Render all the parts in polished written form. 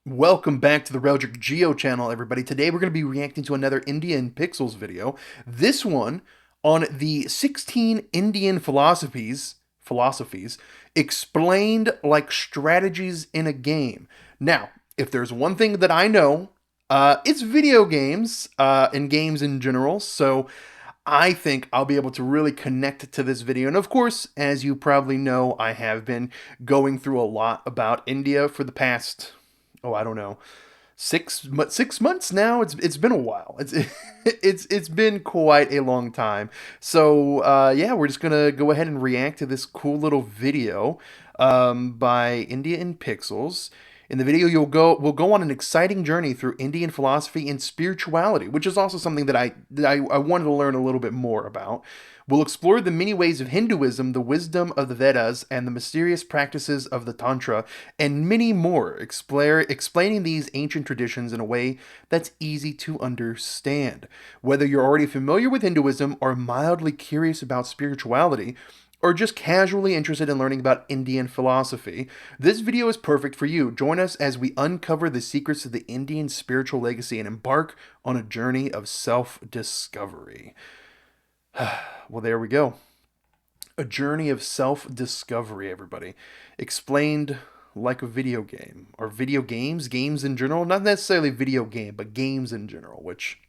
Welcome back to the Reldrick Geo channel, everybody. Today we're going to be reacting to another India in Pixels video. This one on the 16 Indian philosophies explained like strategies in a game. Now, if there's one thing that I know, it's video games and games in general. So I think I'll be able to really connect to this video. And of course, as you probably know, I have been going through a lot about India for the past, I don't know, 6 months now. It's been a while. It's been quite a long time. So yeah, we're just gonna go ahead and react to this cool little video by India in Pixels. In the video, we'll go on an exciting journey through Indian philosophy and spirituality, which is also something that I wanted to learn a little bit more about. We'll explore the many ways of Hinduism, the wisdom of the Vedas, and the mysterious practices of the Tantra, and many more, explaining these ancient traditions in a way that's easy to understand. Whether you're already familiar with Hinduism or mildly curious about spirituality, or just casually interested in learning about Indian philosophy, this video is perfect for you. Join us as we uncover the secrets of the Indian spiritual legacy and embark on a journey of self-discovery. Well, there we go. A journey of self-discovery, everybody. Explained like a video game. Or video games, games in general. Not necessarily video game, but games in general, which...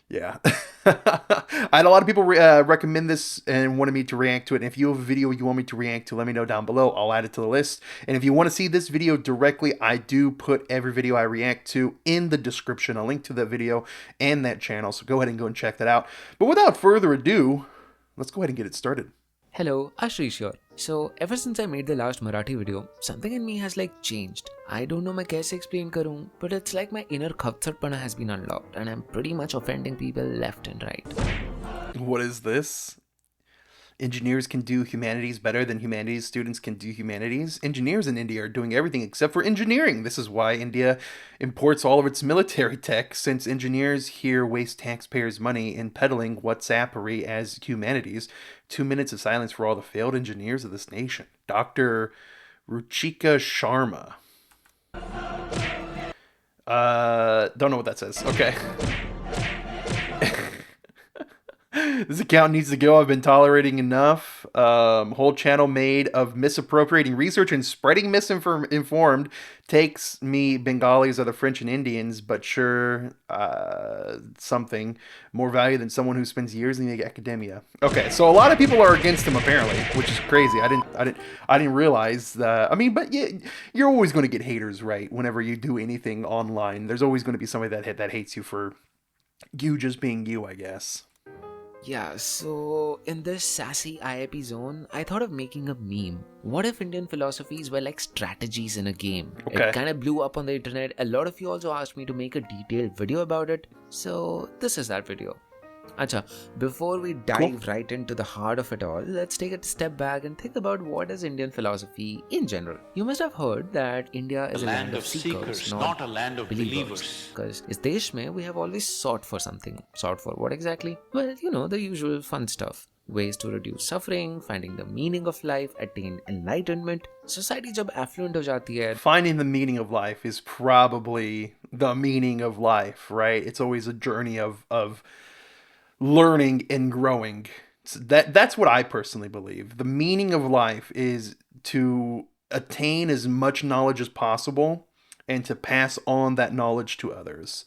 yeah. I had a lot of people recommend this and wanted me to react to it. And if you have a video you want me to react to, let me know down below. I'll add it to the list. And if you want to see this video directly, I do put every video I react to in the description. A link to that video and that channel. So go ahead and go and check that out. But without further ado, let's go ahead and get it started. Hello, Ashrish here. So, ever since I made the last Marathi video, something in me has changed. I don't know मैं कैसे explain करूँ, but it's like my inner खच्चरपना has been unlocked and I'm pretty much offending people left and right. What is this? Engineers can do humanities better than humanities students can do humanities. Engineers in India are doing everything except for engineering. This is why India imports all of its military tech, since engineers here waste taxpayers' money in peddling WhatsAppery as humanities. 2 minutes of silence for all the failed engineers of this nation. Dr. Ruchika Sharma. Don't know what that says. Okay. This account needs to go. I've been tolerating enough. Whole channel made of misappropriating research and spreading misinformed takes me Bengalis are the French and Indians, but sure, something more value than someone who spends years in the academia. Okay, so a lot of people are against him apparently, which is crazy. I didn't realize that. I mean, but yeah, you're always going to get haters, right? Whenever you do anything online, there's always going to be somebody that hates you for you just being you, I guess. Yeah, so in this sassy IIP zone, I thought of making a meme. What if Indian philosophies were like strategies in a game? Okay. It kind of blew up on the internet. A lot of you also asked me to make a detailed video about it. So this is that video. Acha, before we dive right into the heart of it all, let's take a step back and think about what is Indian philosophy in general. You must have heard that India is a land of seekers, not a land of believers. Because in desh mein, we have always sought for something. Sought for what exactly? Well, you know, the usual fun stuff. Ways to reduce suffering, finding the meaning of life, attain enlightenment. Society jab affluent ho jati hai. Finding the meaning of life is probably the meaning of life, right? It's always a journey of learning and growing. So that's what I personally believe. The meaning of life is to attain as much knowledge as possible and to pass on that knowledge to others.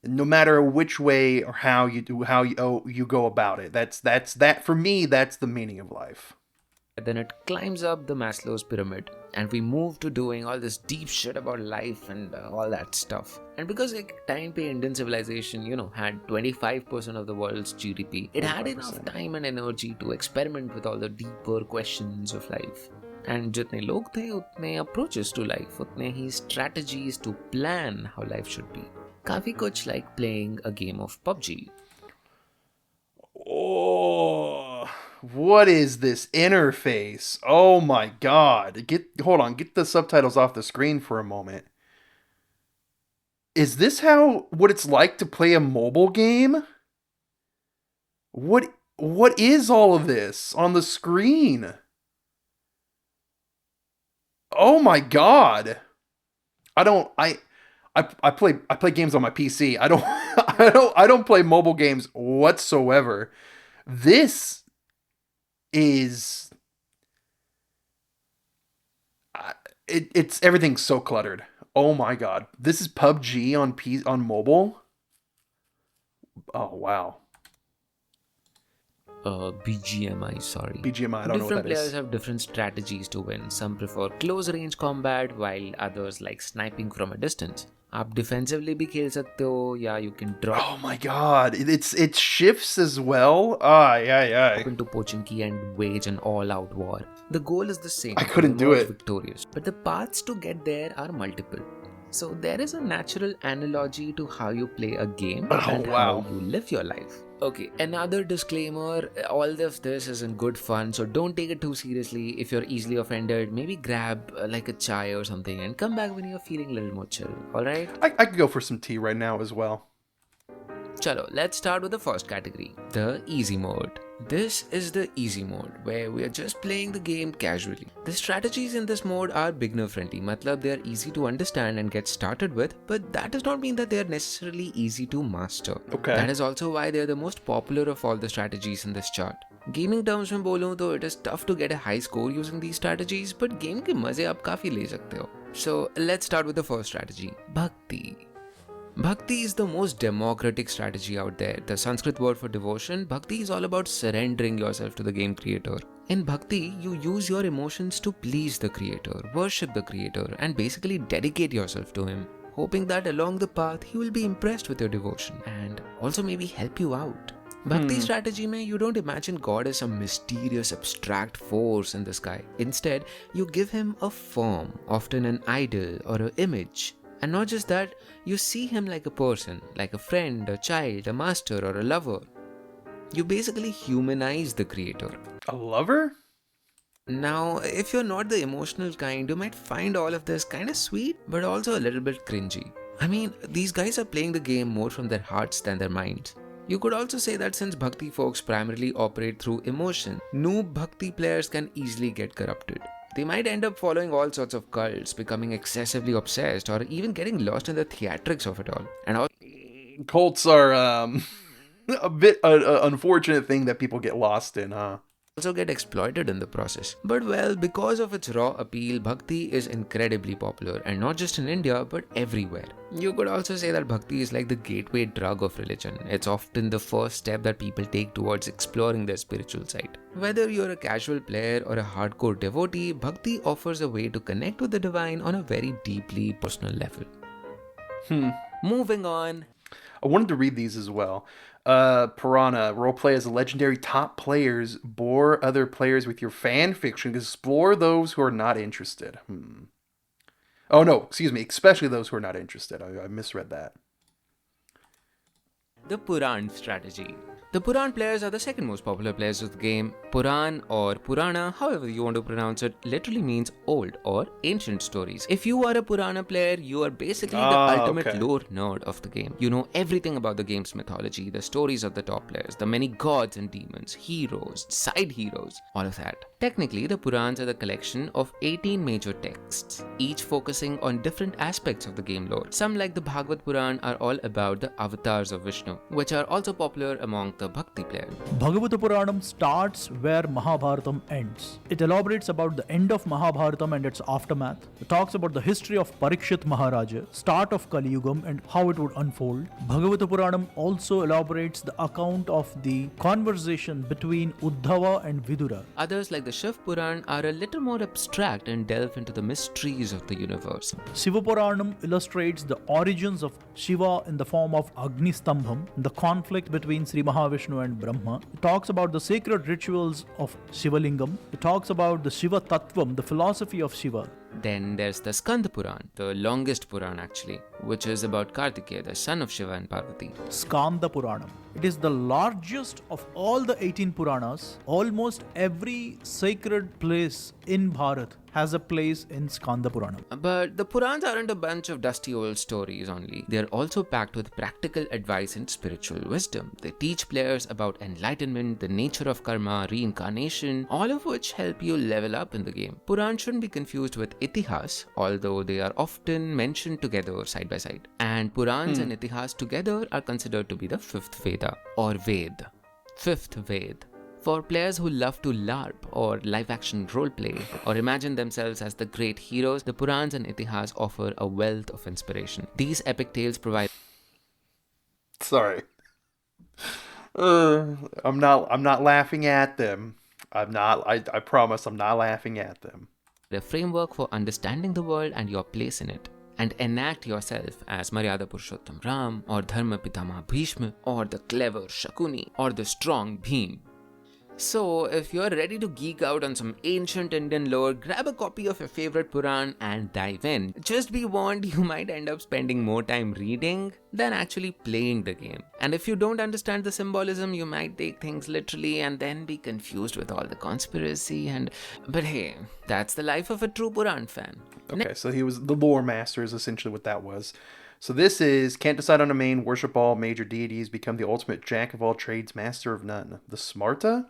No matter which way or how you go about it. That for me, that's the meaning of life. Then it climbs up the Maslow's pyramid and we move to doing all this deep shit about life and all that stuff. And because time pe Indian civilization, had 25% of the world's GDP, it had enough time and energy to experiment with all the deeper questions of life. And jitne log the, utne approaches to life, utne hi strategies to plan how life should be. Kafi kuch like playing a game of PUBG. Oh, what is this interface? Oh my god. Hold on, get the subtitles off the screen for a moment. Is this what it's like to play a mobile game? What is all of this on the screen? Oh my god. I don't. I play games on my PC. I don't. I don't play mobile games whatsoever. This is. It's everything's so cluttered. Oh my god. This is PUBG on mobile. Oh wow. BGMI, sorry. BGMI. I don't know what Different that players is. have different strategies to win. Some prefer close range combat, while others like sniping from a distance. आप defensively भी खेल सकते हो, या you can drop Oh my god. It shifts as well. Ah, yeah. into Pochinki and wage an all-out war. The goal is the same, I to couldn't do emerge it. victorious, but the paths to get there are multiple. So there is a natural analogy to how you play a game Oh, and wow. how you live your life. Okay, another disclaimer, all of this isn't good fun, so don't take it too seriously. If you're easily offended, maybe grab like a chai or something and come back when you're feeling a little more chill, alright? I could go for some tea right now as well. Chalo, let's start with the first category, the easy mode. This is the easy mode, where we are just playing the game casually. The strategies in this mode are beginner friendly, matlab they are easy to understand and get started with, but that does not mean that they are necessarily easy to master. Okay. That is also why they are the most popular of all the strategies in this chart. Gaming terms में बोलूं तो it is tough to get a high score using these strategies, but game के मजे आप काफी ले सकते हो. So let's start with the first strategy, Bhakti. Bhakti is the most democratic strategy out there. The Sanskrit word for devotion, Bhakti is all about surrendering yourself to the game creator. In Bhakti, you use your emotions to please the creator, worship the creator, and basically dedicate yourself to him, hoping that along the path he will be impressed with your devotion and also maybe help you out. Bhakti strategy mein, you don't imagine God as some mysterious abstract force in the sky. Instead, you give him a form, often an idol or an image. And not just that, you see him like a person, like a friend, a child, a master, or a lover. You basically humanize the creator. A lover? Now, if you're not the emotional kind, you might find all of this kind of sweet, but also a little bit cringy. I mean, these guys are playing the game more from their hearts than their minds. You could also say that since Bhakti folks primarily operate through emotion, noob Bhakti players can easily get corrupted. They might end up following all sorts of cults, becoming excessively obsessed, or even getting lost in the theatrics of it all. And Cults are a bit unfortunate thing that people get lost in, huh? also get exploited in the process. But well, because of its raw appeal, Bhakti is incredibly popular, and not just in India, but everywhere. You could also say that Bhakti is like the gateway drug of religion. It's often the first step that people take towards exploring their spiritual side. Whether you're a casual player or a hardcore devotee, Bhakti offers a way to connect with the divine on a very deeply personal level. Moving on. I wanted to read these as well. Purana, roleplay as legendary top players, bore other players with your fan fiction, explore those who are not interested. Oh no, excuse me, especially those who are not interested. I misread that. The Puran strategy. The Puran players are the second most popular players of the game. Puran or Purana, however you want to pronounce it, literally means old or ancient stories. If you are a Purana player, you are basically the ultimate okay. lore nerd of the game. You know everything about the game's mythology, the stories of the top players, the many gods and demons, heroes, side heroes, all of that. Technically, the Purans are the collection of 18 major texts, each focusing on different aspects of the game lore. Some, like the Bhagavad Puran, are all about the avatars of Vishnu, which are also popular among the Bhakti players. Bhagavata Puranam starts where Mahabharatam ends. It elaborates about the end of Mahabharatam and its aftermath. It talks about the history of Parikshit Maharaja, start of Kali Yugam and how it would unfold. Bhagavata Puranam also elaborates the account of the conversation between Uddhava and Vidura. Others, like the Shiv Puran, are a little more abstract and delve into the mysteries of the universe. Shiva Puranam illustrates the origins of Shiva in the form of Agni Stambham, the conflict between Sri Mahavishnu and Brahma. It talks about the sacred rituals of Shivalingam. It talks about the Shiva Tattvam, the philosophy of Shiva. Then there's the Skanda Puran, the longest Puran actually, which is about Kartikeya, the son of Shiva and Parvati. Skanda Puranam. It is the largest of all the 18 Puranas. Almost every sacred place in Bharat has a place in Skanda Purana. But the Purans aren't a bunch of dusty old stories only. They are also packed with practical advice and spiritual wisdom. They teach players about enlightenment, the nature of karma, reincarnation, all of which help you level up in the game. Purans shouldn't be confused with Itihas, although they are often mentioned together side by side. And Purans and Itihas together are considered to be the fifth Veda, or Ved. Fifth Ved. For players who love to LARP or live-action roleplay or imagine themselves as the great heroes, the Purans and Itihas offer a wealth of inspiration. These epic tales provide Sorry. I'm not laughing at them. I promise I'm not laughing at them. a framework for understanding the world and your place in it, and enact yourself as Maryada Purushottam Ram or Dharma Pitama Bhishma or the clever Shakuni or the strong Bhim. So, if you're ready to geek out on some ancient Indian lore, grab a copy of your favorite Puran and dive in. Just be warned, you might end up spending more time reading than actually playing the game. And if you don't understand the symbolism, you might take things literally and then be confused with all the conspiracy But hey, that's the life of a true Puran fan. Okay, so he was the lore master is essentially what that was. So this is can't decide on a main, worship all major deities, become the ultimate jack of all trades, master of none. The Smarta?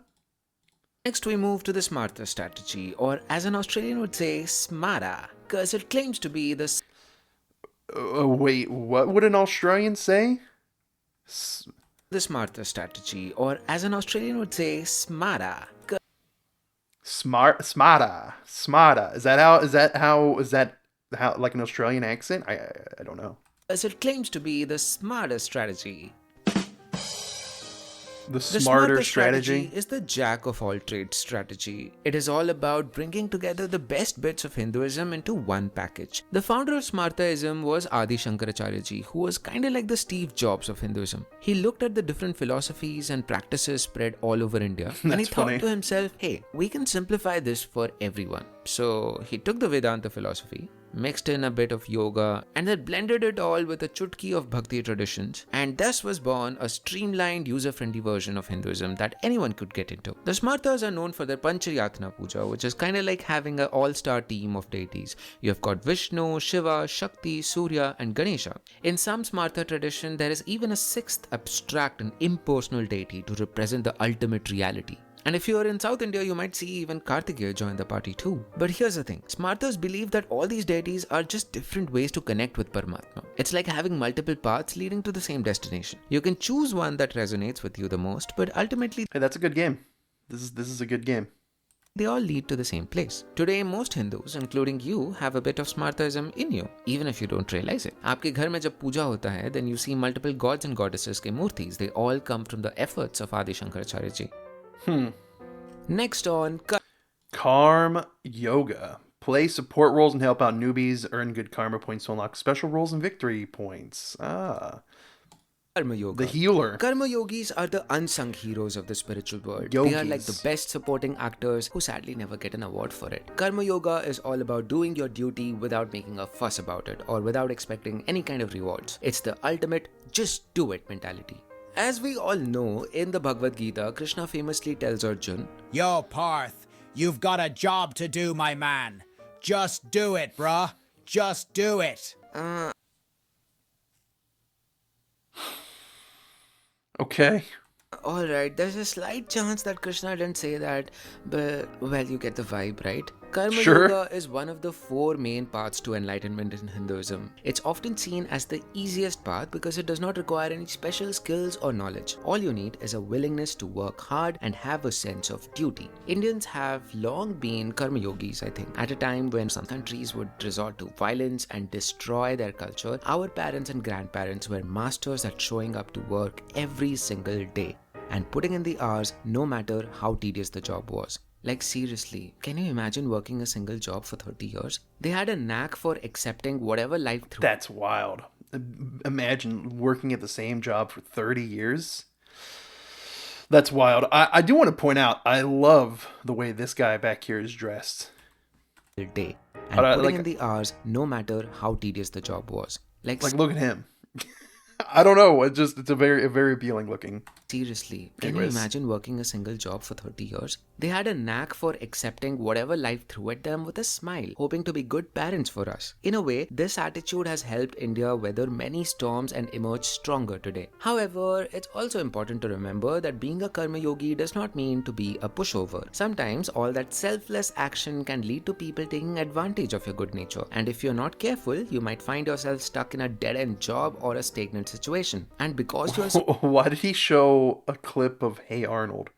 Next, we move to the Smarta strategy, or as an Australian would say, Smara, because it claims to be the Wait, what would an Australian say? Smarta strategy, or as an Australian would say, Smara. Smarta. Is that how like an Australian accent? I don't know. As it claims to be the smarter strategy. The smarter strategy is the jack of all trades strategy. It is all about bringing together the best bits of Hinduism into one package. The founder of Smartaism was Adi Shankaracharya ji, who was kinda like the Steve Jobs of Hinduism. He looked at the different philosophies and practices spread all over India and he thought to himself, hey, we can simplify this for everyone. So he took the Vedanta philosophy, mixed in a bit of yoga, and then blended it all with a chutki of bhakti traditions, and thus was born a streamlined, user-friendly version of Hinduism that anyone could get into. The Smartas are known for their Panchayatna Puja, which is kind of like having an all-star team of deities. You have got Vishnu, Shiva, Shakti, Surya, and Ganesha. In some Smarta tradition, there is even a sixth abstract and impersonal deity to represent the ultimate reality. And if you're in South India, you might see even Kartikeya join the party too. But here's the thing, Smartas believe that all these deities are just different ways to connect with Paramatma. It's like having multiple paths leading to the same destination. You can choose one that resonates with you the most, but ultimately, Hey, that's a good game. This is a good game. they all lead to the same place. Today, most Hindus, including you, have a bit of Smartism in you, even if you don't realize it. आपके घर में जब पूजा होता है, then you see multiple gods and goddesses के मूर्तिस. They all come from the efforts of Adi Shankaracharya ji. Next on Karma Yoga. Play support roles and help out newbies. Earn good karma points to unlock special roles and victory points. Karma Yoga. The healer. Karma Yogis are the unsung heroes of the spiritual world. Yogis. They are like the best supporting actors who sadly never get an award for it. Karma Yoga is all about doing your duty without making a fuss about it or without expecting any kind of rewards. It's the ultimate just do it mentality. As we all know, in the Bhagavad Gita, Krishna famously tells Arjun, Yo, Parth, you've got a job to do, my man. Just do it, bruh. Just do it. Okay. Alright, there's a slight chance that Krishna didn't say that, but well, you get the vibe, right? Karma Sure. Yoga is one of the 4 main paths to enlightenment in Hinduism. It's often seen as the easiest path because it does not require any special skills or knowledge. All you need is a willingness to work hard and have a sense of duty. Indians have long been Karma Yogis, I think. At a time when some countries would resort to violence and destroy their culture, our parents and grandparents were masters at showing up to work every single day and putting in the hours no matter how tedious the job was. Like seriously, can you imagine working a single job for 30 years? They had a knack for accepting whatever life threw. That's wild. Imagine working at the same job for 30 years. That's wild. I do want to point out, I love the way this guy back here is dressed. Day and putting in the hours no matter how tedious the job was. Like, look at him. I don't know. It's a very appealing looking. Seriously, can you Anyways. imagine working a single job for 30 years? They had a knack for accepting whatever life threw at them with a smile, hoping to be good parents for us. In a way, this attitude has helped India weather many storms and emerge stronger today. However, it's also important to remember that being a karma yogi does not mean to be a pushover. Sometimes all that selfless action can lead to people taking advantage of your good nature, and if you're not careful, you might find yourself stuck in a dead-end job or a stagnant situation. And because you're Why did he show a clip of Hey Arnold?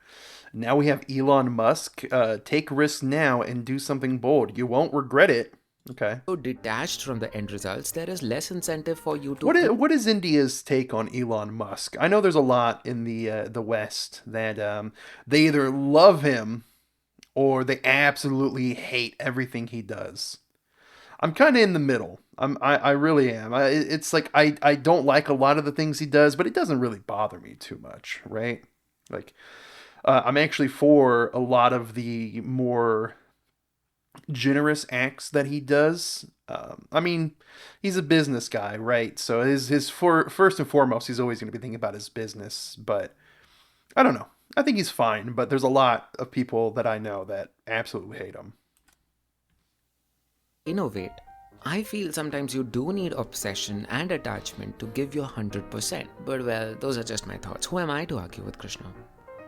Now we have Elon Musk. Take risks now and do something bold. You won't regret it. Okay. so detached from the end results, there is less incentive for you to What is India's take on Elon Musk? I know there's a lot in the West that they either love him or they absolutely hate everything he does. I'm kind of in the middle. I really am. It's like I don't like a lot of the things he does, but it doesn't really bother me too much, right? Like I'm actually for a lot of the more generous acts that he does. I mean, he's a business guy, right? So first and foremost, he's always going to be thinking about his business. But I don't know. I think he's fine, but there's a lot of people that I know that absolutely hate him. innovate. I feel sometimes you do need obsession and attachment to give your 100%. But well, those are just my thoughts. Who am I to argue with Krishna?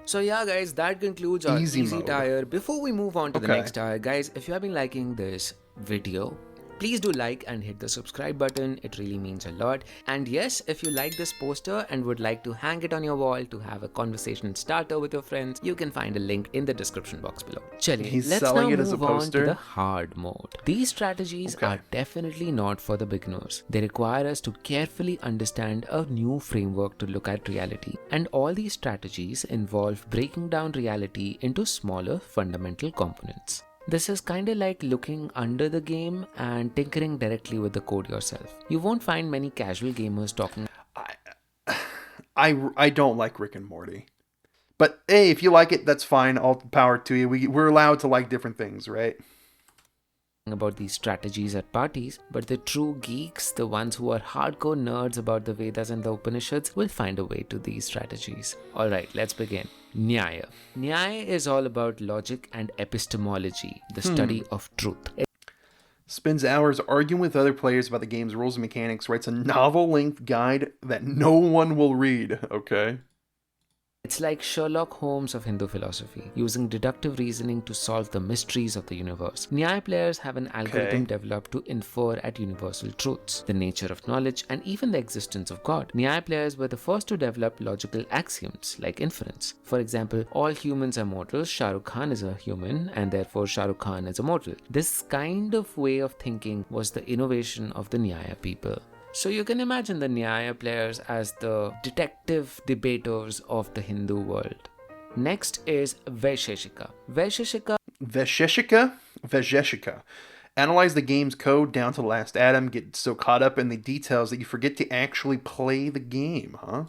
So yeah guys, that concludes our Easy easy mode. tire. Before we move on to the Okay. next tire, guys, if you have been liking this video, please do like and hit the subscribe button. It really means a lot. And yes, if you like this poster and would like to hang it on your wall to have a conversation starter with your friends, you can find a link in the description box below. Chaliye, He's let's now selling it as a move on to poster? the hard mode. These strategies Okay. are definitely not for the beginners. They require us to carefully understand a new framework to look at reality. And all these strategies involve breaking down reality into smaller fundamental components. This is kinda like looking under the game and tinkering directly with the code yourself. You won't find many casual gamers talking I don't like Rick and Morty. But hey, if you like it, that's fine. All power to you. We're allowed to like different things, right? about these strategies at parties, but the true geeks, the ones who are hardcore nerds about the Vedas and the Upanishads, will find a way to these strategies. Alright, let's begin. Nyaya. Nyaya is all about logic and epistemology, the study of truth. Spends hours arguing with other players about the game's rules and mechanics, writes a novel-length guide that no one will read, okay? It's like Sherlock Holmes of Hindu philosophy, using deductive reasoning to solve the mysteries of the universe. Nyaya players have an algorithm developed to infer at universal truths, the nature of knowledge, and even the existence of God. Nyaya players were the first to develop logical axioms, like inference. For example, all humans are mortal, Shah Rukh Khan is a human, and therefore Shah Rukh Khan is immortal. This kind of way of thinking was the innovation of the Nyaya people. So you can imagine the Nyaya players as the detective debaters of the Hindu world. Next is Vaisheshika. Vesheshika. Analyze the game's code down to the last atom, get so caught up in the details that you forget to actually play the game, huh?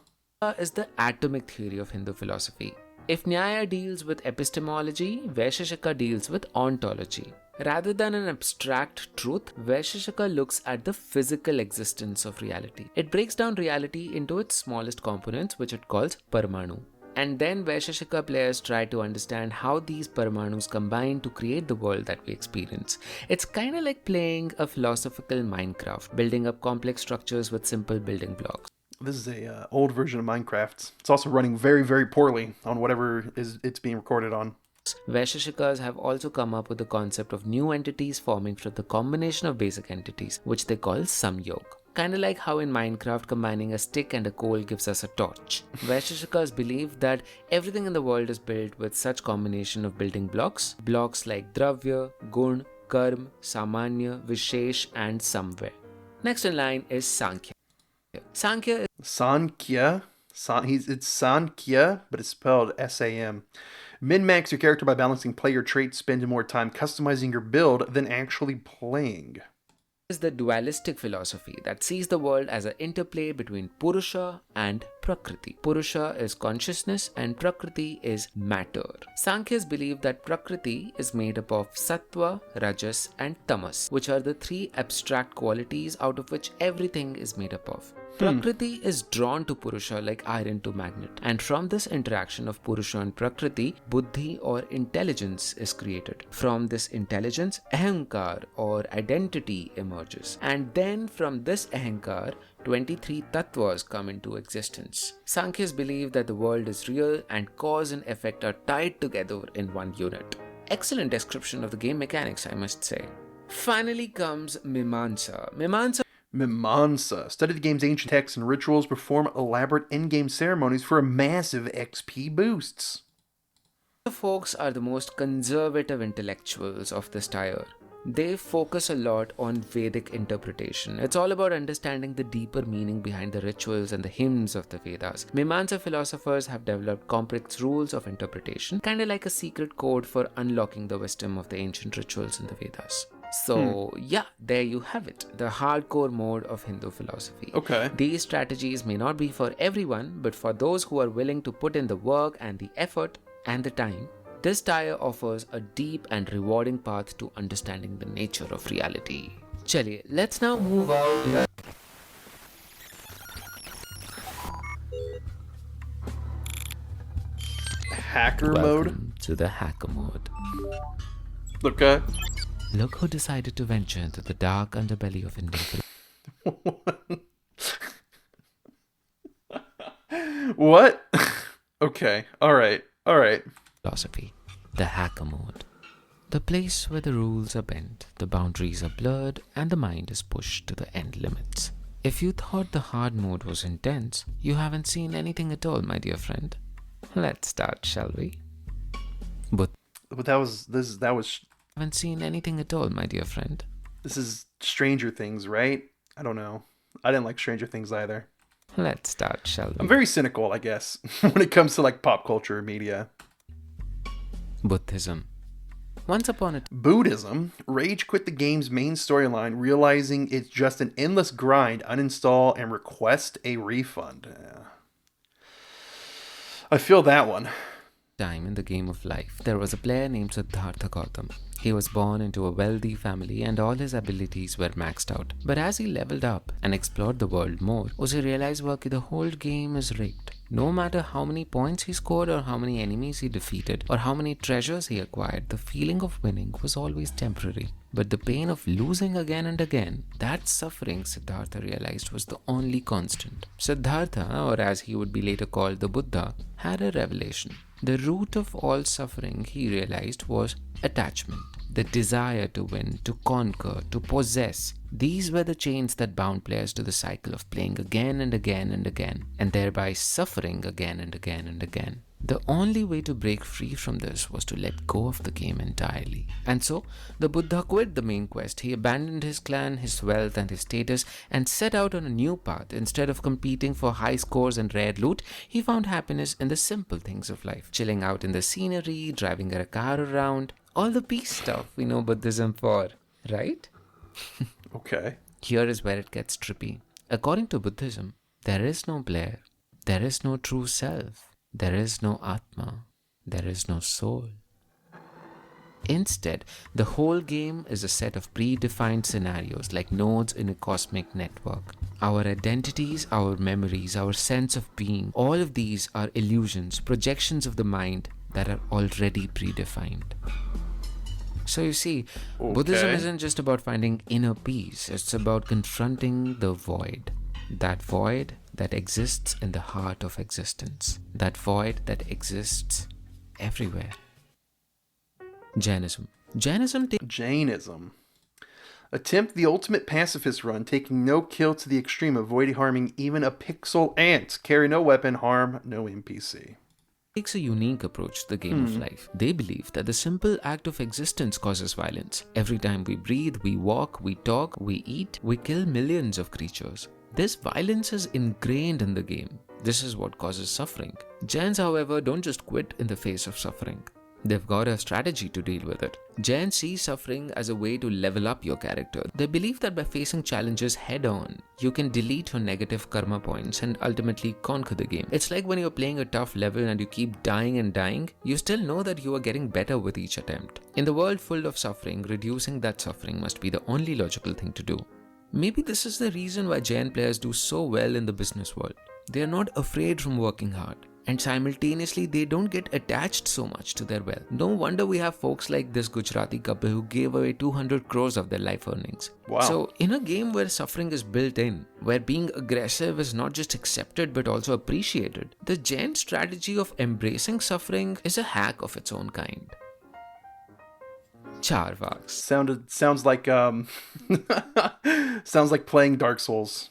Is the atomic theory of Hindu philosophy. If Nyaya deals with epistemology, Vaisheshika deals with ontology. Rather than an abstract truth, Vaisheshika looks at the physical existence of reality. It breaks down reality into its smallest components, which it calls Paramanu. And then Vaisheshika players try to understand how these Paramanus combine to create the world that we experience. It's kinda like playing a philosophical Minecraft, building up complex structures with simple building blocks. This is a old version of Minecraft. It's also running very poorly on whatever it's being recorded on. Vaisheshikas have also come up with the concept of new entities forming from the combination of basic entities, which they call Samyog. Kinda like how in Minecraft combining a stick and a coal gives us a torch. Vaisheshikas believe that everything in the world is built with such combination of building blocks like Dravya, Gun, Karm, Samanya, Vishesh and Samvaya. Next in line is Sankhya. Sankhya is Sankhya. It's Sankhya, but it's spelled S-A-M. Min-max your character by balancing player traits, spending more time customizing your build than actually playing. the dualistic philosophy that sees the world as an interplay between Purusha and Prakriti. Purusha is consciousness and Prakriti is matter. Sankhyas believe that Prakriti is made up of Sattva, Rajas and Tamas, which are the three abstract qualities out of which everything is made up of. Prakriti is drawn to Purusha like iron to magnet, and from this interaction of Purusha and Prakriti, Buddhi or intelligence is created. From this intelligence, Ahankar or identity emerges, and then from this Ahankar, 23 tattvas come into existence. Sankhyas believe that the world is real and cause and effect are tied together in one unit. Excellent description of the game mechanics, I must say. Finally comes Mimamsa. Mimamsa. Study the game's ancient texts and rituals, perform elaborate in-game ceremonies for massive XP boosts. The folks are the most conservative intellectuals of this tier. They focus a lot on Vedic interpretation. It's all about understanding the deeper meaning behind the rituals and the hymns of the Vedas. Mimamsa philosophers have developed complex rules of interpretation, kind of like a secret code for unlocking the wisdom of the ancient rituals in the Vedas. So, yeah, there you have it, the hardcore mode of Hindu philosophy. Okay. These strategies may not be for everyone, but for those who are willing to put in the work and the effort and the time, this tier offers a deep and rewarding path to understanding the nature of reality. Chaliye, let's now move on Hacker mode? Welcome to the hacker mode. Okay. Look who decided to venture into the dark underbelly of Indian What? Okay. Alright. philosophy. The hacker mode. The place where the rules are bent, the boundaries are blurred, and the mind is pushed to the end limits. If you thought the hard mode was intense, you haven't seen anything at all, my dear friend. Let's start, shall we? But That was haven't seen anything at all, my dear friend. this is Stranger Things, right? I don't know. I didn't like Stranger Things either. Let's start, shall we? I'm very cynical, I guess, when it comes to like pop culture and media. Buddhism. Once upon a Buddhism. Rage quit the game's main storyline, realizing it's just an endless grind, uninstall, and request a refund. Yeah. I feel that one. time in the game of life, there was a player named Siddhartha Gautam. He was born into a wealthy family and all his abilities were maxed out. But as he leveled up and explored the world more, he realized that the whole game is rigged. No matter how many points he scored or how many enemies he defeated or how many treasures he acquired, the feeling of winning was always temporary. But the pain of losing again and again, that suffering, Siddhartha realized, was the only constant. Siddhartha, or as he would be later called the Buddha, had a revelation. The root of all suffering, he realized, was attachment. The desire to win, to conquer, to possess. These were the chains that bound players to the cycle of playing again and again and again, and thereby suffering again and again and again. The only way to break free from this was to let go of the game entirely. And so, the Buddha quit the main quest. He abandoned his clan, his wealth, and his status, and set out on a new path. Instead of competing for high scores and rare loot, he found happiness in the simple things of life. Chilling out in the scenery, driving a car around, all the peace stuff we know Buddhism for, right? Okay. Here is where it gets trippy. According to Buddhism, there is no player, there is no true self, there is no Atma, there is no soul. Instead, the whole game is a set of predefined scenarios like nodes in a cosmic network. Our identities, our memories, our sense of being, all of these are illusions, projections of the mind that are already predefined. So you see, Buddhism isn't just about finding inner peace, it's about confronting the void. That void that exists in the heart of existence. That void that exists everywhere. Jainism. Jainism. Attempt the ultimate pacifist run, taking no kill to the extreme, avoiding harming even a pixel ant. Carry no weapon, harm no NPC. Takes a unique approach to the game of life. They believe that the simple act of existence causes violence. Every time we breathe, we walk, we talk, we eat, we kill millions of creatures. This violence is ingrained in the game. This is what causes suffering. Jains, however, don't just quit in the face of suffering. They've got a strategy to deal with it. Jains see suffering as a way to level up your character. They believe that by facing challenges head-on, you can delete your negative karma points and ultimately conquer the game. It's like when you're playing a tough level and you keep dying and dying, you still know that you are getting better with each attempt. In the world full of suffering, reducing that suffering must be the only logical thing to do. Maybe this is the reason why Jain players do so well in the business world. They are not afraid from working hard, and simultaneously they don't get attached so much to their wealth. No wonder we have folks like this Gujarati couple who gave away 200 crores of their life earnings. Wow. So in a game where suffering is built in, where being aggressive is not just accepted but also appreciated, the Jain strategy of embracing suffering is a hack of its own kind. Charvaks. Sounds like sounds like playing Dark Souls.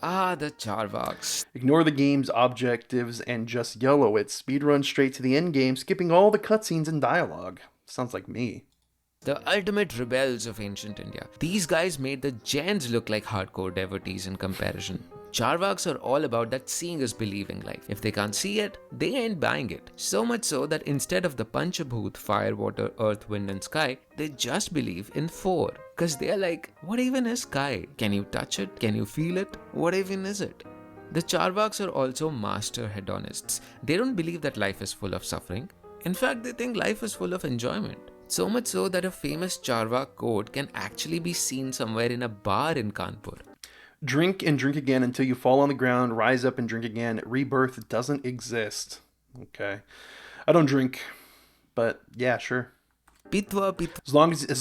The Charvaks. Ignore the game's objectives and just YOLO it. Speedrun straight to the end game, skipping all the cutscenes and dialogue. Sounds like me. The ultimate rebels of ancient India. These guys made the Jains look like hardcore devotees in comparison. Charvaks are all about that seeing is believing life. If they can't see it, they ain't buying it. So much so that instead of the Panchabhut, fire, water, earth, wind and sky, they just believe in 4. Cause they're like, what even is sky? Can you touch it? Can you feel it? What even is it? The Charvaks are also master hedonists. They don't believe that life is full of suffering. In fact, they think life is full of enjoyment. So much so that a famous Charvak quote can actually be seen somewhere in a bar in Kanpur. Drink and drink again until you fall on the ground, rise up and drink again. Rebirth doesn't exist. Okay. I don't drink, but yeah, sure. Pitva. As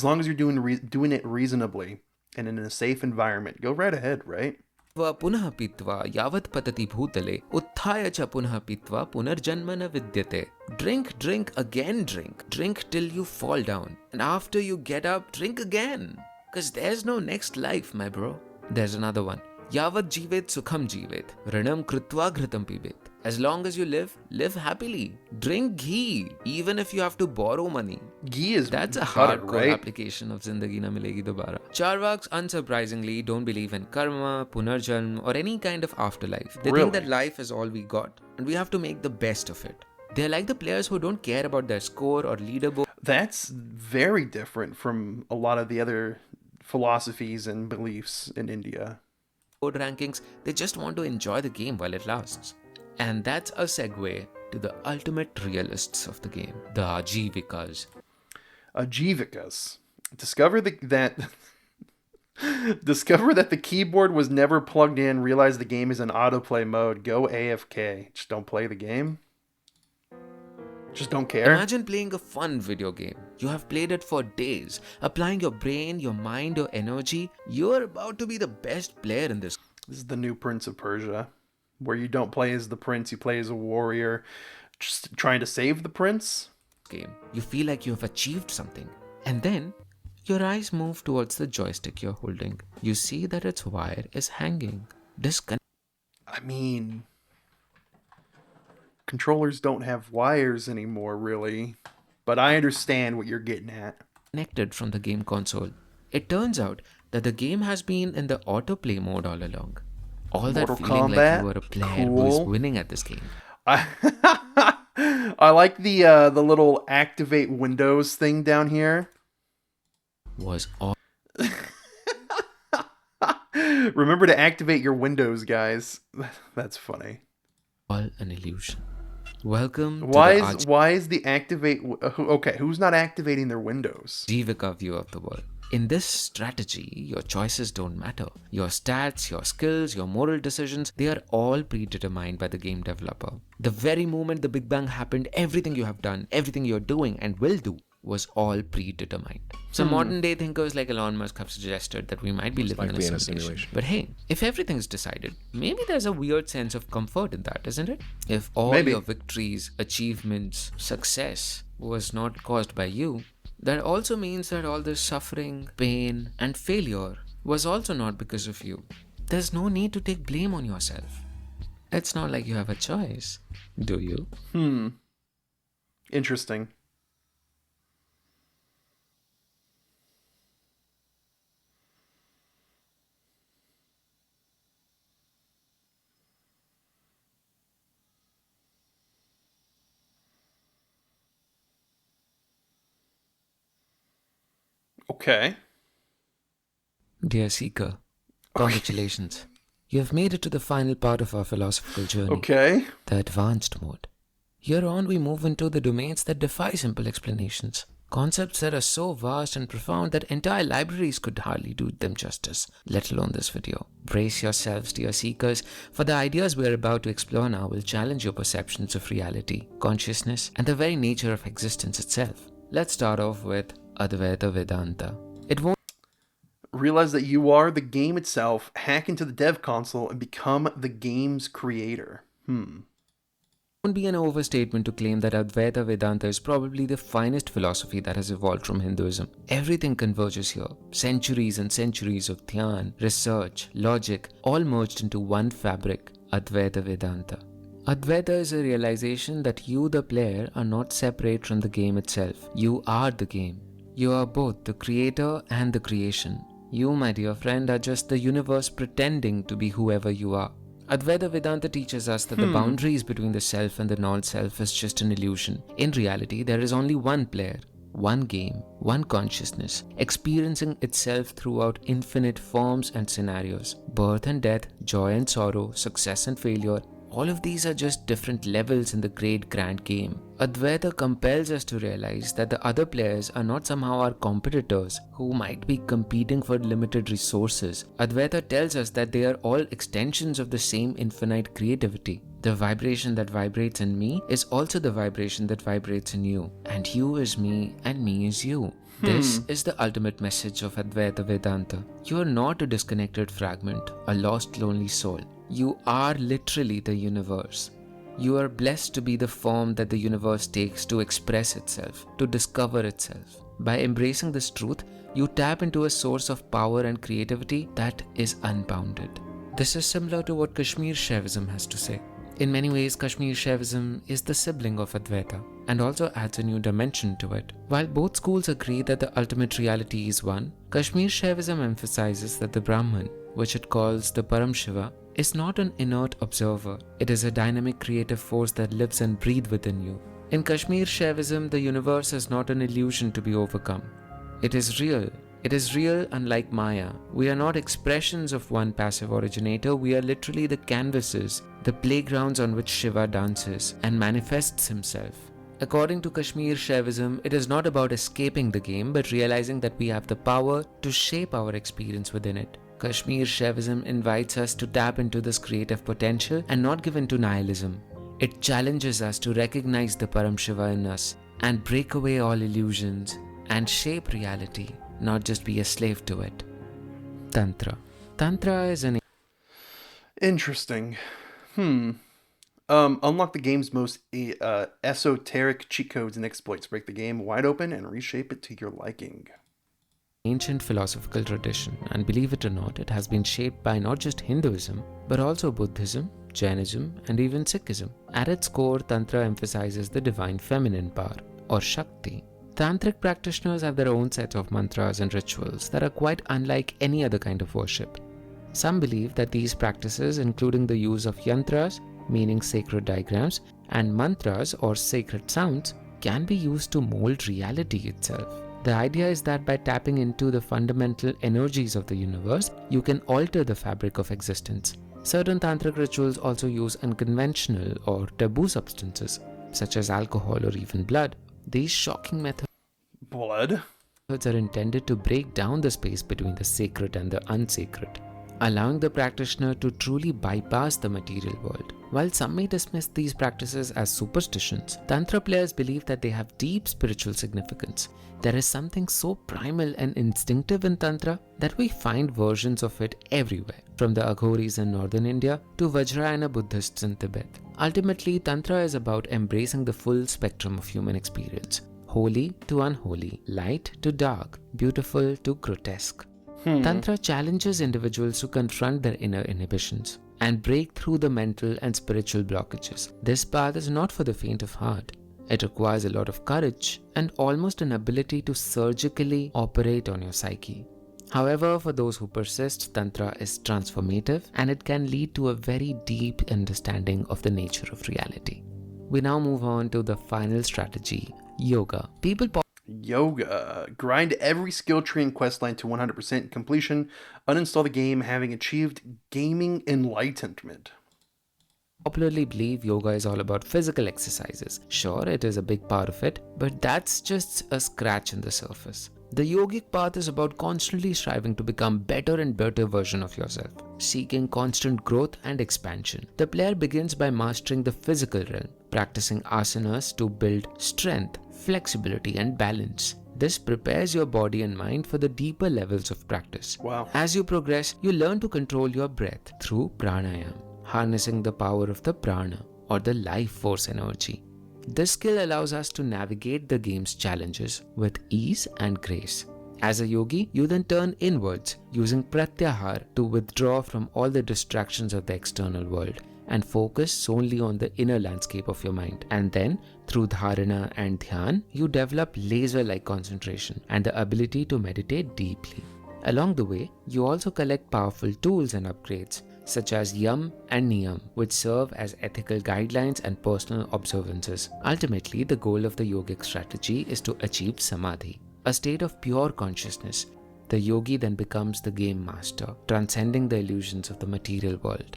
long as you're doing it reasonably and in a safe environment, go right ahead, right? Punah pitva yavat patati bhutale utthaya cha punah pitva punarjanma na vidyate. Drink again drink till you fall down, and after you get up, drink again, cause there's no next life, my bro. There's another one. Yavat jivet sukham jivet ranam krutva ghritam pibet. As long as you live happily. Drink ghee, even if you have to borrow money. Ghee is That's a butter, hardcore right? application of Zindagi Na Milegi Dobara. Charvaks, unsurprisingly, don't believe in karma, punarjanm, or any kind of afterlife. They Really? think that life is all we got, and we have to make the best of it. They're like the players who don't care about their score or leaderboard That's very different from a lot of the other philosophies and beliefs in India. rankings. They just want to enjoy the game while it lasts. And that's a segue to the ultimate realists of the game, the Ajivikas. Ajivikas. Discover that the keyboard was never plugged in, realize the game is in autoplay mode, go AFK. Just don't play the game. Just don't care. Imagine playing a fun video game. You have played it for days, applying your brain, your mind, your energy. You're about to be the best player in this. This is the new Prince of Persia, where you don't play as the prince, you play as a warrior, just trying to save the prince. Game. You feel like you have achieved something. And then, your eyes move towards the joystick you're holding. You see that its wire is hanging. I mean, controllers don't have wires anymore, really. But I understand what you're getting at. Disconnected from the game console. It turns out that the game has been in the autoplay mode all along. All that Mortal feeling like Kombat? you were a player who is Cool. winning at this game. I like the little activate windows thing down here. Was all Remember to activate your windows, guys. That's funny. an illusion. Welcome to Why is the activate? Okay, who's not activating their windows? the Jivika view of the world. In this strategy, your choices don't matter. Your stats, your skills, your moral decisions, they are all predetermined by the game developer. The very moment the Big Bang happened, everything you have done, everything you're doing and will do was all predetermined. So modern day thinkers like Elon Musk have suggested that we might be living in a simulation. But hey, if everything's decided, maybe there's a weird sense of comfort in that, isn't it? If all Maybe. your victories, achievements, success was not caused by you, that also means that all this suffering, pain, and failure was also not because of you. There's no need to take blame on yourself. It's not like you have a choice, do you? Interesting. Okay. Dear Seeker, congratulations. You have made it to the final part of our philosophical journey, Okay. the advanced mode. Here on, we move into the domains that defy simple explanations. Concepts that are so vast and profound that entire libraries could hardly do them justice, let alone this video. Brace yourselves, dear seekers, for the ideas we are about to explore now will challenge your perceptions of reality, consciousness, and the very nature of existence itself. Let's start off with Advaita Vedanta. It won't Realize that you are the game itself, hack into the dev console, and become the game's creator. Won't be an overstatement to claim that Advaita Vedanta is probably the finest philosophy that has evolved from Hinduism. Everything converges here. Centuries and centuries of dhyan, research, logic, all merged into one fabric, Advaita Vedanta. Advaita is a realization that you, the player, are not separate from the game itself. You are the game. You are both the creator and the creation. You, my dear friend, are just the universe pretending to be whoever you are. Advaita Vedanta teaches us that the boundaries between the self and the non-self is just an illusion. In reality, there is only one player, one game, one consciousness, experiencing itself throughout infinite forms and scenarios. Birth and death, joy and sorrow, success and failure, all of these are just different levels in the great grand game. Advaita compels us to realize that the other players are not somehow our competitors who might be competing for limited resources. Advaita tells us that they are all extensions of the same infinite creativity. The vibration that vibrates in me is also the vibration that vibrates in you. And you is me and me is you. This is the ultimate message of Advaita Vedanta. You are not a disconnected fragment, a lost lonely soul. You are literally the universe. You are blessed to be the form that the universe takes to express itself, to discover itself. By embracing this truth, you tap into a source of power and creativity that is unbounded. This is similar to what Kashmir Shaivism has to say. In many ways, Kashmir Shaivism is the sibling of Advaita and also adds a new dimension to it. While both schools agree that the ultimate reality is one, Kashmir Shaivism emphasizes that the Brahman, which it calls the Param Shiva, is not an inert observer. It is a dynamic creative force that lives and breathes within you. In Kashmir Shaivism, the universe is not an illusion to be overcome. It is real. It is real, unlike Maya. We are not expressions of one passive originator. We are literally the canvases, the playgrounds on which Shiva dances and manifests himself. According to Kashmir Shaivism, it is not about escaping the game, but realizing that we have the power to shape our experience within it. Kashmir Shaivism invites us to tap into this creative potential and not give in to nihilism. It challenges us to recognize the Param Shiva in us and break away all illusions and shape reality, not just be a slave to it. Tantra. Tantra is an Interesting. Unlock the game's most esoteric cheat codes and exploits. Break the game wide open and reshape it to your liking. ancient philosophical tradition, and believe it or not, it has been shaped by not just Hinduism, but also Buddhism, Jainism, and even Sikhism. At its core, Tantra emphasizes the divine feminine power, or Shakti. Tantric practitioners have their own set of mantras and rituals that are quite unlike any other kind of worship. Some believe that these practices, including the use of yantras, meaning sacred diagrams, and mantras or sacred sounds, can be used to mold reality itself. The idea is that by tapping into the fundamental energies of the universe, you can alter the fabric of existence. Certain tantric rituals also use unconventional or taboo substances, such as alcohol or even blood. These shocking methods Blood? are intended to break down the space between the sacred and the unsacred, allowing the practitioner to truly bypass the material world. While some may dismiss these practices as superstitions, Tantra players believe that they have deep spiritual significance. There is something so primal and instinctive in Tantra that we find versions of it everywhere, from the Aghoris in northern India to Vajrayana Buddhists in Tibet. Ultimately, Tantra is about embracing the full spectrum of human experience, holy to unholy, light to dark, beautiful to grotesque. Tantra challenges individuals to confront their inner inhibitions and break through the mental and spiritual blockages. This path is not for the faint of heart. It requires a lot of courage and almost an ability to surgically operate on your psyche. However, for those who persist, Tantra is transformative and it can lead to a very deep understanding of the nature of reality. We now move on to the final strategy, yoga. Yoga. Grind every skill tree and questline to 100% completion. Uninstall the game having achieved gaming enlightenment. popularly believe yoga is all about physical exercises. Sure, it is a big part of it, but that's just a scratch in the surface. The yogic path is about constantly striving to become better and better version of yourself, seeking constant growth and expansion. The player begins by mastering the physical realm, practicing asanas to build strength, flexibility, and balance. This prepares your body and mind for the deeper levels of practice. Wow. As you progress, you learn to control your breath through pranayama, harnessing the power of the prana or the life force energy. This skill allows us to navigate the game's challenges with ease and grace. As a yogi, you then turn inwards, using pratyahar to withdraw from all the distractions of the external world and focus solely on the inner landscape of your mind. And then, through dharana and dhyan, you develop laser-like concentration and the ability to meditate deeply. Along the way, you also collect powerful tools and upgrades, such as Yam and Niyam, which serve as ethical guidelines and personal observances. Ultimately, the goal of the yogic strategy is to achieve samadhi, a state of pure consciousness. The yogi then becomes the game master, transcending the illusions of the material world.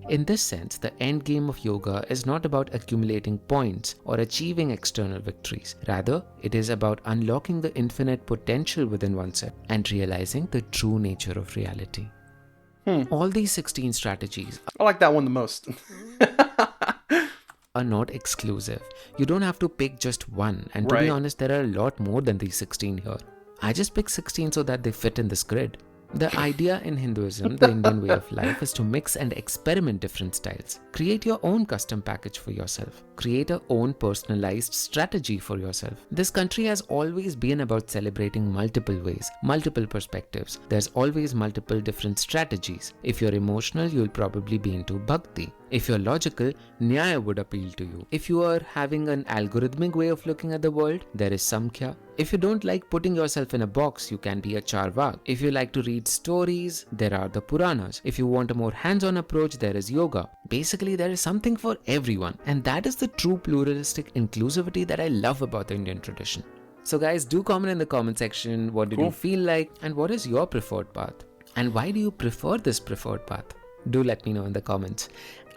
In this sense, the end game of yoga is not about accumulating points or achieving external victories. Rather, it is about unlocking the infinite potential within oneself and realizing the true nature of reality. All these 16 strategies I like that one the most. are not exclusive. You don't have to pick just one, and to be Right. honest, there are a lot more than these 16 here. I just picked 16 so that they fit in this grid. The idea in Hinduism, the Indian way of life, is to mix and experiment different styles. Create your own custom package for yourself. Create your own personalized strategy for yourself. This country has always been about celebrating multiple ways, multiple perspectives. There's always multiple different strategies. If you're emotional, you'll probably be into bhakti. If you're logical, Nyaya would appeal to you. If you are having an algorithmic way of looking at the world, there is Samkhya. If you don't like putting yourself in a box, you can be a Charvak. If you like to read stories, there are the Puranas. If you want a more hands-on approach, there is yoga. Basically, there is something for everyone. And that is the true pluralistic inclusivity that I love about the Indian tradition. So guys, do comment in the comment section, what did you feel like and what is your preferred path? And why do you prefer this preferred path? Do let me know in the comments.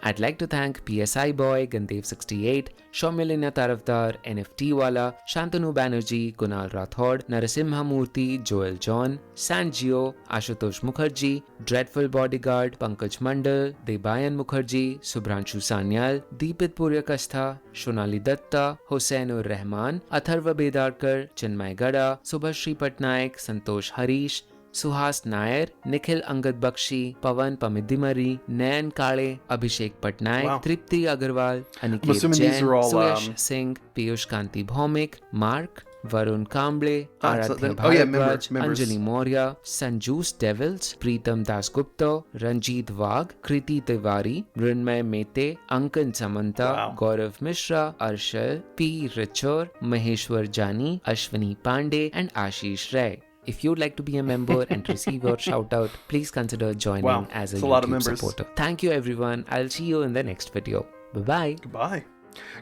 I'd like to thank PSI Boy, Gandev68, Shaumyalina Tarafdar, NFT Wala, Shantanu Banerjee, Kunal Rathod, Narasimha Murthy, Joel John, Sanjio, Ashutosh Mukherjee, Dreadful Bodyguard, Pankaj Mandal, Debayan Mukherjee, Subhranshu Sanyal, Deepit Puryakastha, Shonali Datta, Hossein Rahman, Atharva Bedarkar, Chinmay Gada, Subhashri Patnaik, Santosh Harish, Suhas Nair, Nikhil Angad Bakshi, Pavan Pamidimari, Nayan Kale, Abhishek Patnaik, Wow. Tripti Agarwal, I'm Aniket assuming Jain, these are all, Suyash Singh, Piyush Kanti Bhaumik, Mark, Varun Kamble, So Aradhya then- Bharadwaj, members. Anjali Maurya, Sanjuice Devils, Preetam Dasgupta, Ranjit Wagh, Kriti Tiwari, Mrinmay Mete, Ankan Samanta, Wow. Gaurav Mishra, Arshal, P. Richard, Maheshwar Jani, Ashwini Pandey, and Ashish Ray. If you'd like to be a member and receive your shout out, please consider joining Wow, as a it's a lot of YouTube members. supporter. Thank you everyone. I'll see you in the next video. Bye bye. Goodbye.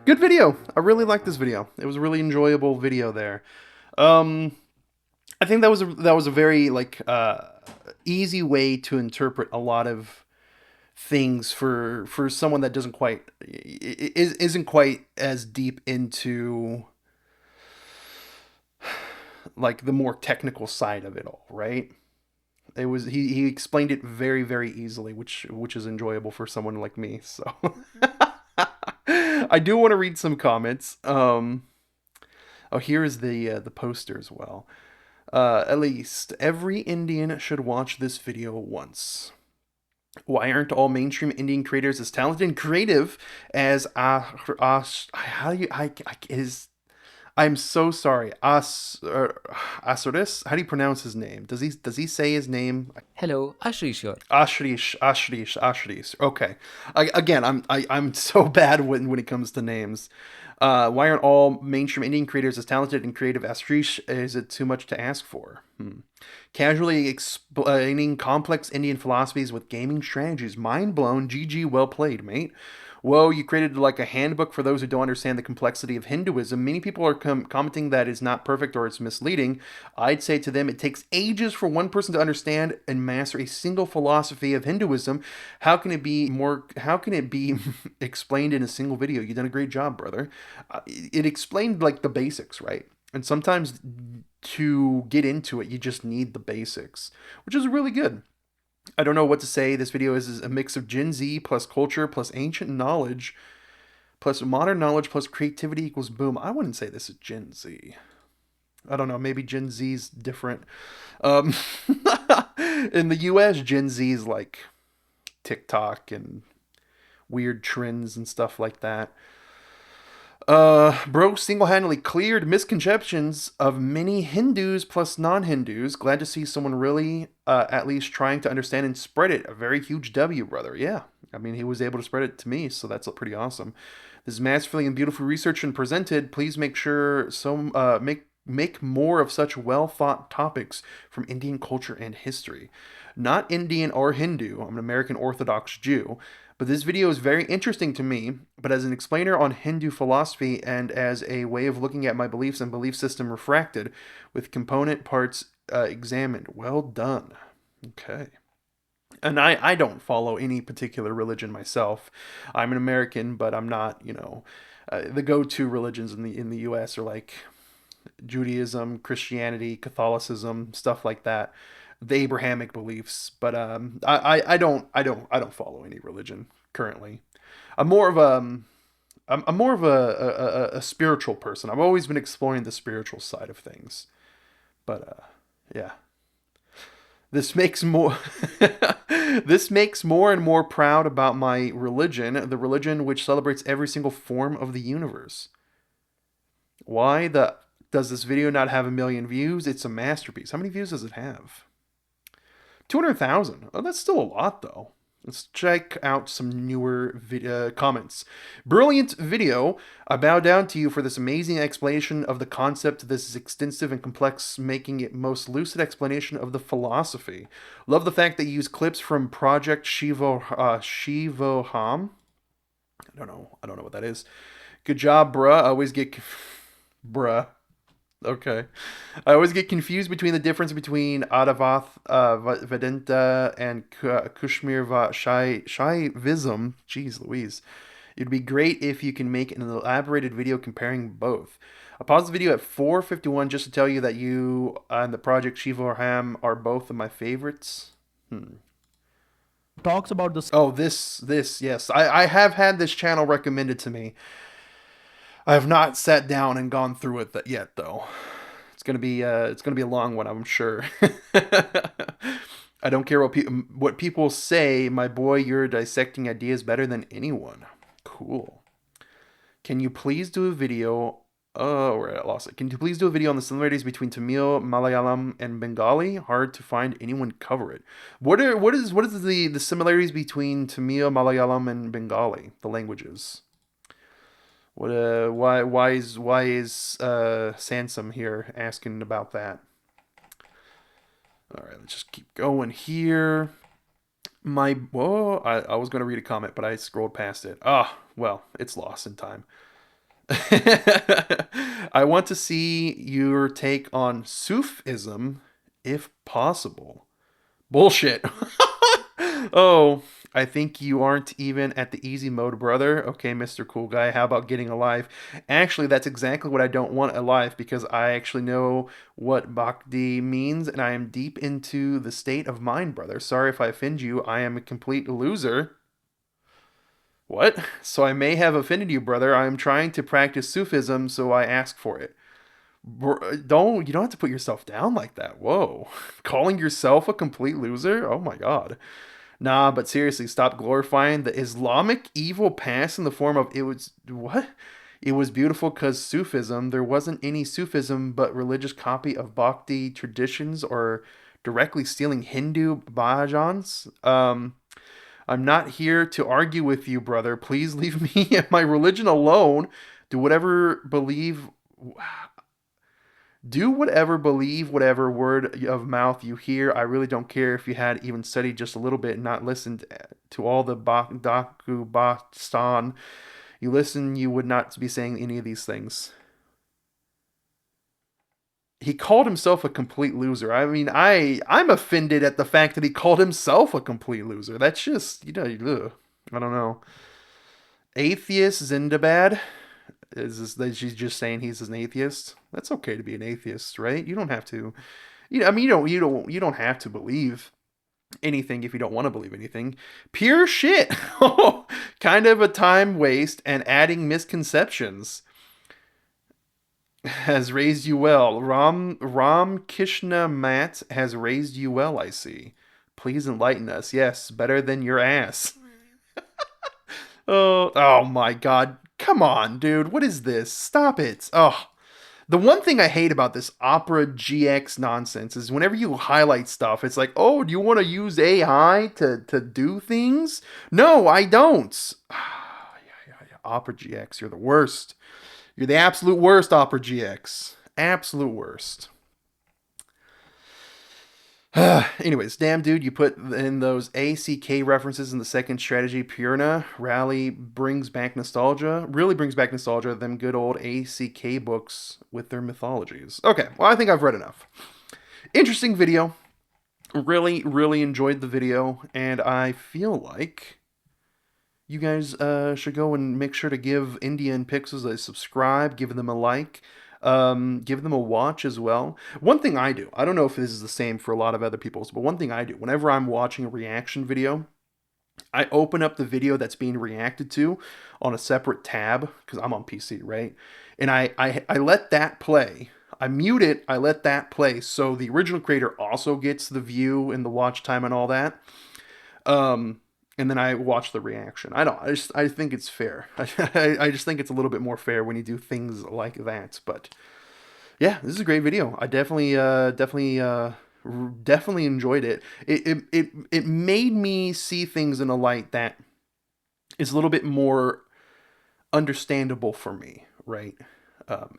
Good video. I really liked this video. It was a really enjoyable video there. I think that was a very easy way to interpret a lot of things for someone that isn't quite as deep into like the more technical side of it all, right? It was he explained it very, very easily, which is enjoyable for someone like me. So I do want to read some comments. Here is the poster as well. At least every Indian should watch this video once. Why aren't all mainstream Indian creators as talented and creative as I'm so sorry. Asuris? How do you pronounce his name? Does he say his name? Hello, Ashish here. Ashrish. Okay. I'm so bad when it comes to names. Why aren't all mainstream Indian creators as talented and creative as Ashrish? Is it too much to ask for? Casually explaining complex Indian philosophies with gaming strategies. Mind blown. GG, well played, mate. Whoa, you created like a handbook for those who don't understand the complexity of Hinduism. Many people are commenting that it's not perfect or it's misleading. I'd say to them, it takes ages for one person to understand and master a single philosophy of Hinduism. How can it be more? How can it be explained in a single video? You've done a great job, brother. It explained like the basics, right? And sometimes to get into it, you just need the basics, which is really good. I don't know what to say. This video is a mix of Gen Z plus culture plus ancient knowledge plus modern knowledge plus creativity equals boom. I wouldn't say this is Gen Z. I don't know. Maybe Gen Z's different. Um, in the US, Gen Z is like TikTok and weird trends and stuff like that. Bro single-handedly cleared misconceptions of many Hindus plus non-Hindus. Glad to see someone really, at least trying to understand and spread it. A very huge W, brother. Yeah, I mean, he was able to spread it to me, so that's pretty awesome. This is masterfully and beautifully researched and presented. Please make sure make more of such well thought topics from Indian culture and history. Not Indian or Hindu. I'm an American Orthodox Jew. But this video is very interesting to me, but as an explainer on Hindu philosophy and as a way of looking at my beliefs and belief system refracted with component parts examined. Well done. Okay. And I don't follow any particular religion myself. I'm an American, but I'm not, the go-to religions in the US are like Judaism, Christianity, Catholicism, stuff like that, the Abrahamic beliefs. But I don't follow any religion currently. I'm more of a spiritual person. I've always been exploring the spiritual side of things. But yeah. This makes more this makes more and more proud about my religion, the religion which celebrates every single form of the universe. Why the does this video not have 1 million views? It's a masterpiece. How many views does it have? 200,000. Oh, that's still a lot though. Let's check out some newer comments. Brilliant video. I bow down to you for this amazing explanation of the concept. This is extensive and complex, making it most lucid explanation of the philosophy. Love the fact that you use clips from Project Shivoham. I don't know what that is. Good job, bruh. I always get bruh. Okay. I always get confused between the difference between Adavath Vedanta and Kashmir Shaivism. Jeez Louise. It'd be great if you can make an elaborated video comparing both. I paused the video at 4:51 just to tell you that you and the Project Shivorham are both of my favorites. Talks about the Oh, this, yes. I have had this channel recommended to me. I have not sat down and gone through it yet, though. It's gonna be a long one, I'm sure. I don't care what people say. My boy, you're dissecting ideas better than anyone. Cool. Can you please do a video? Oh, I lost it. Can you please do a video on the similarities between Tamil, Malayalam, and Bengali? Hard to find anyone cover it. What is the similarities between Tamil, Malayalam, and Bengali? The languages. Why is Sansom here asking about that? All right, let's just keep going here. I was going to read a comment, but I scrolled past it. Well, it's lost in time. I want to see your take on Sufism, if possible. Bullshit. Oh, I think you aren't even at the easy mode, brother. Okay, Mr. Cool Guy, how about getting a life? Actually, that's exactly what I don't want a life, because I actually know what Bhakti means, and I am deep into the state of mind, brother. Sorry if I offend you. I am a complete loser. What? So I may have offended you, brother. I am trying to practice Sufism, so I ask for it. You don't have to put yourself down like that. Whoa. Calling yourself a complete loser? Oh my god. Nah, but seriously, stop glorifying the Islamic evil past in the form of what? It was beautiful because Sufism. There wasn't any Sufism but religious copy of Bhakti traditions or directly stealing Hindu bhajans. I'm not here to argue with you, brother. Please leave me and my religion alone. Do Do whatever, believe whatever word of mouth you hear. I really don't care if you had even studied just a little bit and not listened to all the Daku Bastan. You listen, you would not be saying any of these things. He called himself a complete loser. I mean, I'm offended at the fact that he called himself a complete loser. That's just, ugh, I don't know. Atheist Zindabad she's just saying he's an atheist. That's okay to be an atheist, right? You don't have to. I mean, you don't have to believe anything if you don't want to believe anything. Pure shit. Kind of a time waste and adding misconceptions. Has raised you well. Ram Krishna Mat has raised you well, I see. Please enlighten us. Yes, better than your ass. Oh my god. Come on, dude. What is this? Stop it. Oh. The one thing I hate about this Opera GX nonsense is whenever you highlight stuff, it's like, oh, do you want to use AI to do things? No, I don't. Yeah. Opera GX, you're the worst. You're the absolute worst, Opera GX. Absolute worst. Anyways, damn dude, you put in those ACK references in the second strategy, Purna. Rally brings back nostalgia. Really brings back nostalgia, them good old ACK books with their mythologies. Okay, well, I think I've read enough. Interesting video. Really, really enjoyed the video, and I feel like you guys should go and make sure to give India in Pixels a subscribe, give them a like, give them a watch as well. One thing I do, I don't know if this is the same for a lot of other people's, but one thing I do, whenever I'm watching a reaction video, I open up the video that's being reacted to on a separate tab, because I'm on PC, right? And I let that play. I mute it, I let that play, so the original creator also gets the view and the watch time and all that. And then I watch the reaction. I think it's fair. I just think it's a little bit more fair when you do things like that. But yeah, this is a great video. I definitely enjoyed it. It made me see things in a light that is a little bit more understandable for me, right?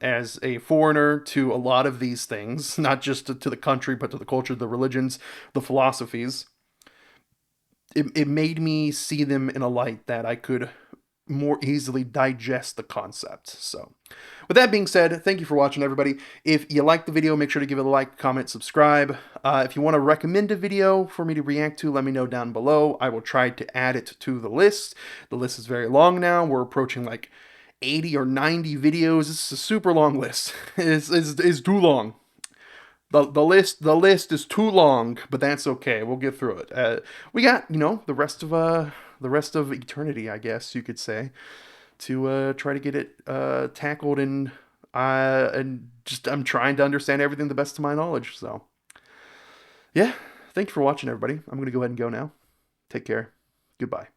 As a foreigner to a lot of these things, not just to the country, but to the culture, the religions, the philosophies. It made me see them in a light that I could more easily digest the concept. So with that being said, thank you for watching, everybody. If you liked the video, make sure to give it a like, comment, subscribe. If you want to recommend a video for me to react to, let me know down below. I will try to add it to the list. The list is very long now. We're approaching like 80 or 90 videos. This is a super long list. It's too long. The list is too long, but that's okay. We'll get through it. We got the rest of eternity, I guess you could say, to try to get it tackled, and just I'm trying to understand everything the best of my knowledge. So yeah, thank you for watching, everybody. I'm gonna go ahead and go now. Take care. Goodbye.